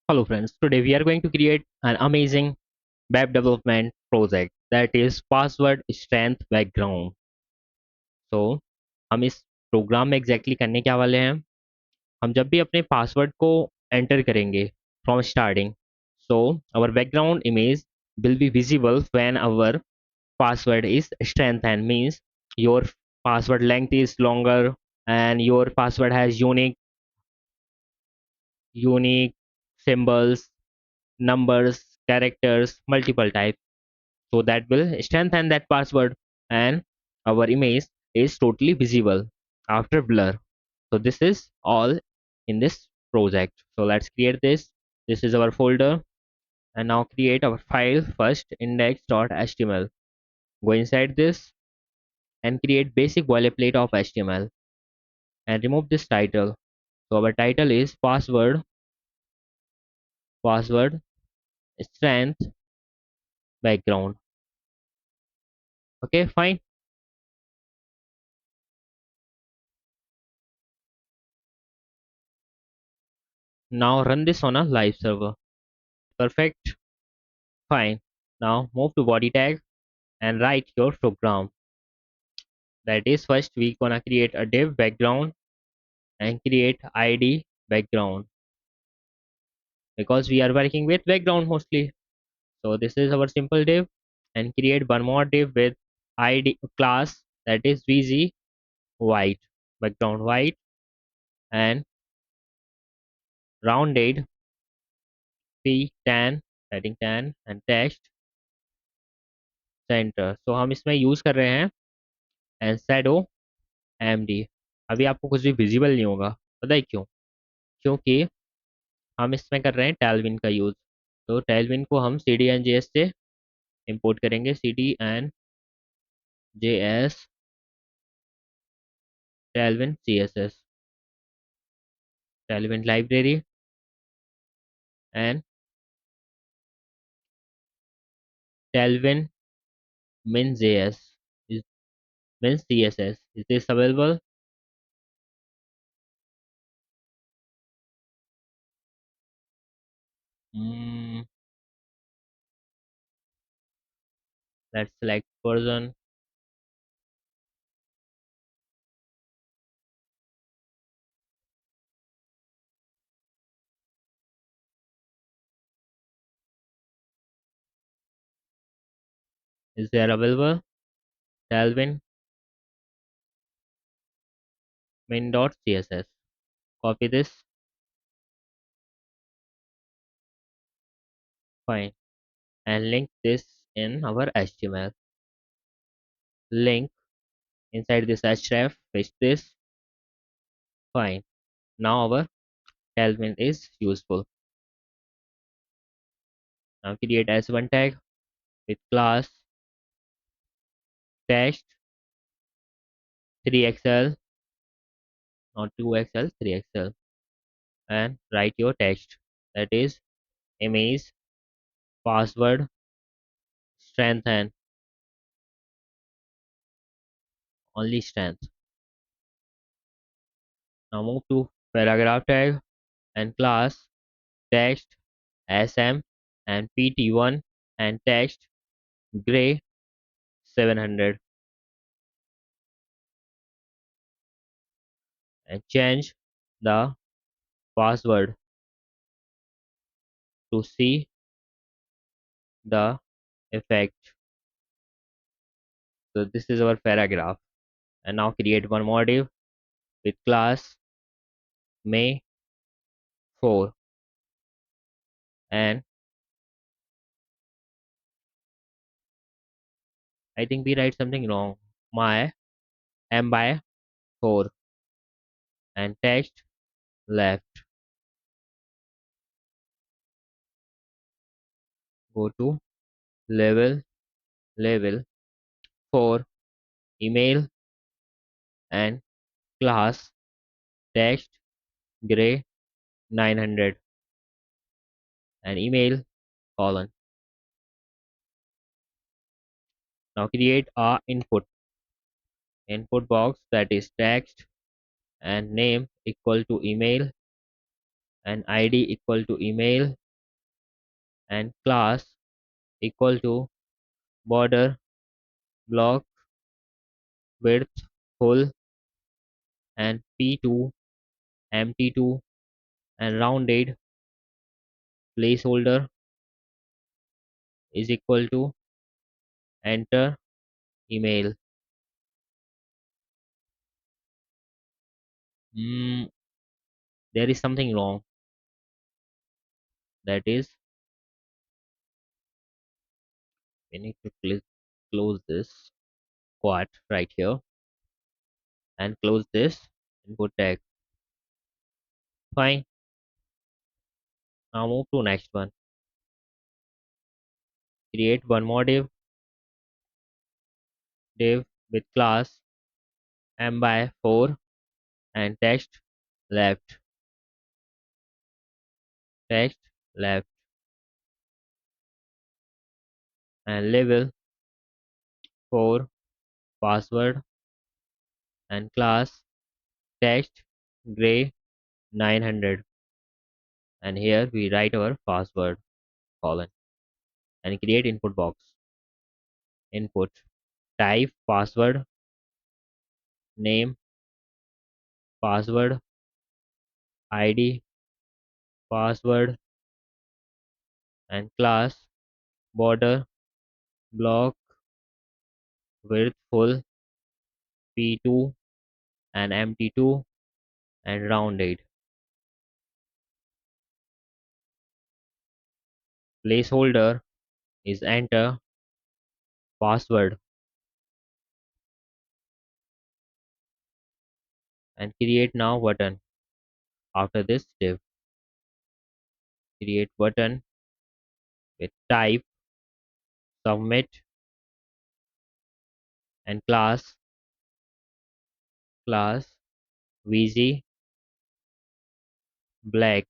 Hello friends, today we are going to create an amazing web development project that is password strength background. So हम इस programme में exactly करने क्या वाले हैं? हम जब भी अपने पासवर्ड को एंटर करेंगे from starting, so our background image will be visible when our password is strengthened, means your password length is longer and your password has unique symbols, numbers, characters, multiple types. So that will strengthen that password and our image is totally visible after blur. So this is all in this project. So let's create this is our folder, and now create our file first, index.html. Go inside this and create basic boilerplate of html and remove this title. So our title is password strength background. Okay, fine. Now run this on a live server. Perfect. Fine. Now move to body tag and write your program. That is, first we gonna create a div background and create id background because we are working with background mostly. So this is our simple div, and create one more div with id class, that is vg white, background white, and rounded p tan, setting tan, and text center. So हम इसमें use कर रहे हैं and shadow md. अभी आपको कुछ भी visible नहीं होगा, पता है क्यों? क्योंकि हम इसमें कर रहे हैं टेलविन का यूज़। तो टेलविन को हम C D N J S से इंपोर्ट करेंगे, C D N J S Tailwind C S S, Tailwind library and Tailwind min js is means css. Is this available? mm, let's select version. Is there available? Tailwind min.css. Copy this. Fine. And link this in our html. Link inside this href. Paste this. Fine. Now our Tailwind is useful. Now create as one tag with class text 3xl, not 2xl, 3xl, and write your text, that is image password strength and only strength. Now move to paragraph tag and class text sm and pt1 and text gray 700, and change the password to see the effect. So this is our paragraph, and now create one more div with class may 4, and I think we write something wrong. My m by 4 and text left. Go to level 4 email and class text gray 900 and email colon. Now create a input box, that is text and name equal to email and id equal to email, and class equal to border block width full, and p2 empty2, and rounded placeholder is equal to enter email. Hmm, there is something wrong. That is, we need to close this quad right here and close this input tag. Fine. Now move to next one. Create one more div with class m by 4 and left text left and label for password and class text gray 900, and here we write our password colon and create input box. Input type password, name password, id password, and class border block width full, p2 and empty2, and rounded. Placeholder is enter password, and create now button. After this div, create button with type submit and class vg black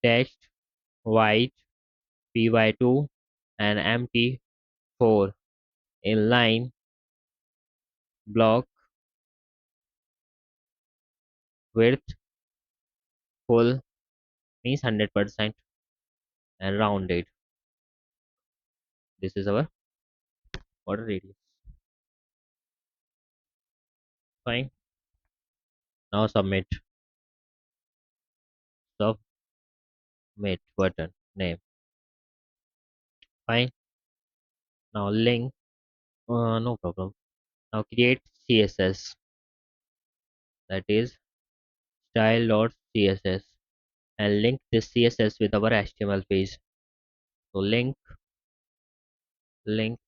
text white py2 and empty 4 inline block width full means 100% and rounded. This is our border radius. Fine. Now submit button name. Fine. Now link. No problem. Now create CSS, that is style.css, and link this CSS with our HTML page. So link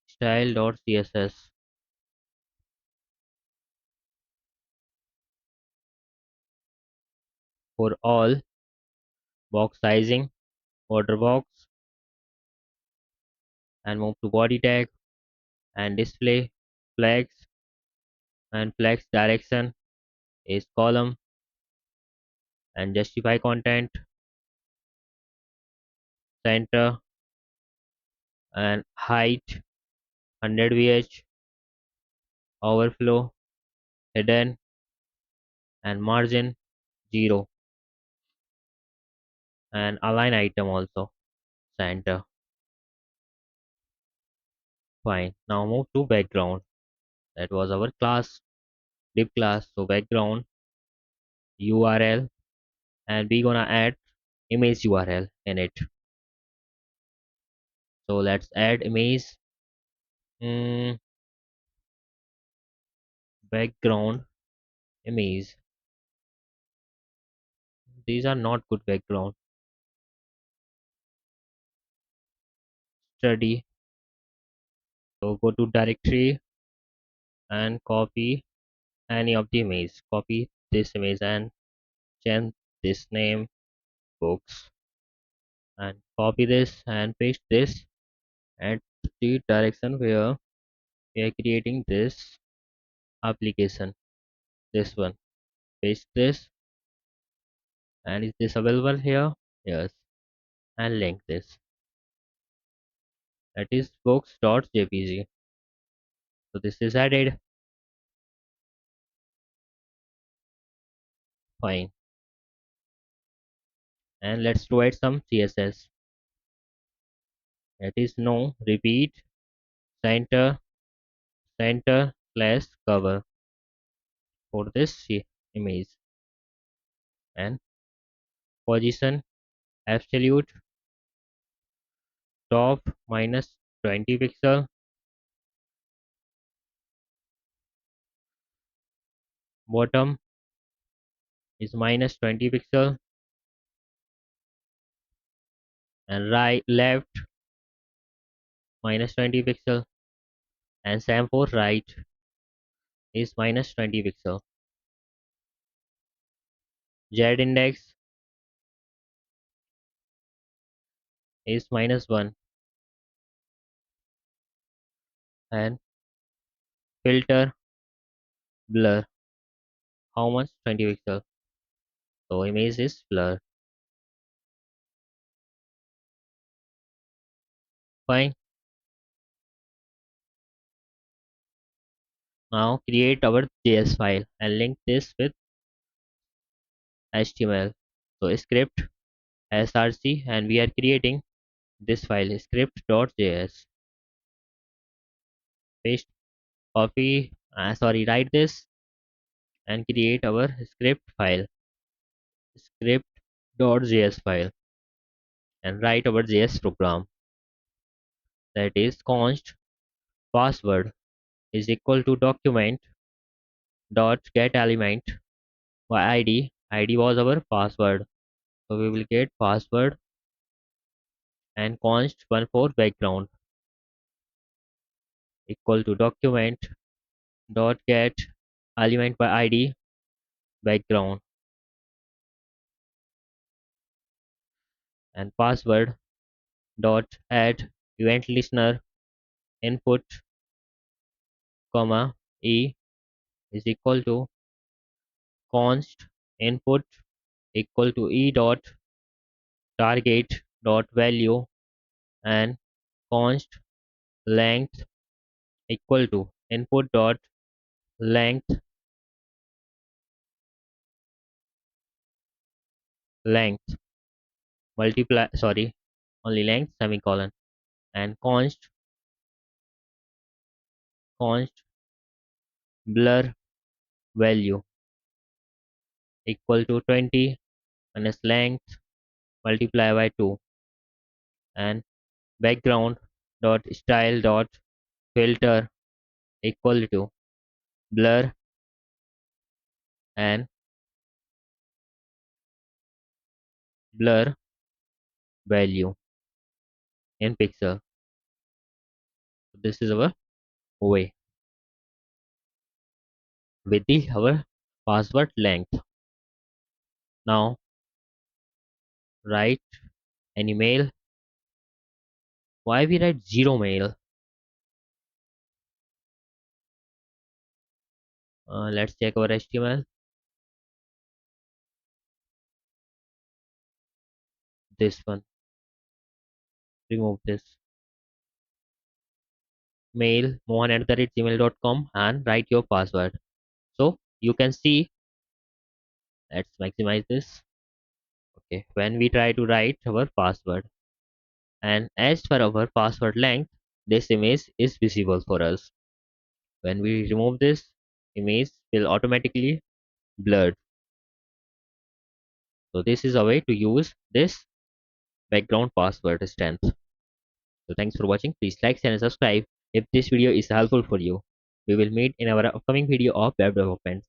style.css for all box sizing, border box, and move to body tag and display flags, and flags direction is column, and justify content center and height 100 vh, overflow hidden, and margin 0, and align item also center. Fine. Now move to background. That was our class, div class. So background URL, and we gonna add image URL in it. So let's add image. mm, Background image. These are not good background. Study. So go to directory and copy any of the image. Copy this image and change this name books, and copy this and paste this at the direction where we are creating this application. This one. Paste this, and is this available here? Yes. And link this. That is books.jpg. So this is added. Fine. and let's provide some CSS. That is no repeat center slash cover for this image, and position absolute top minus 20 pixel, bottom is minus 20 pixel, and right left minus 20 pixel, and same for right is minus 20 pixel. Z index is minus 1, and filter blur how much 20 pixel, so image is blur. Fine. Now create our JS file and link this with HTML. So script src, and we are creating this file script.js. Paste, copy, sorry, write this and create our script file script.js file, and write our JS program, that is const password is equal to document dot get element by id was our password, so we will get password, and const one for background equal to document dot get element by id background, and password dot add event listener input comma e is equal to const input equal to e dot target dot value, and const length equal to input dot length length multiply, sorry, only length semicolon, and const blur value equal to 20 minus length multiply by 2, and background dot style dot filter equal to blur and blur value in pixel. This is our way with the our password length. Now write any mail. Why we write zero mail? Let's check our HTML. This one, remove this mail mohan@gmail.com and write your password. So you can see, let's maximize this. Okay, when we try to write our password, and as per our password length, this image is visible for us. When we remove this, image will automatically blurred. So this is a way to use this background password strength. So thanks for watching. Please like, share, and subscribe if this video is helpful for you. We will meet in our upcoming video of web development.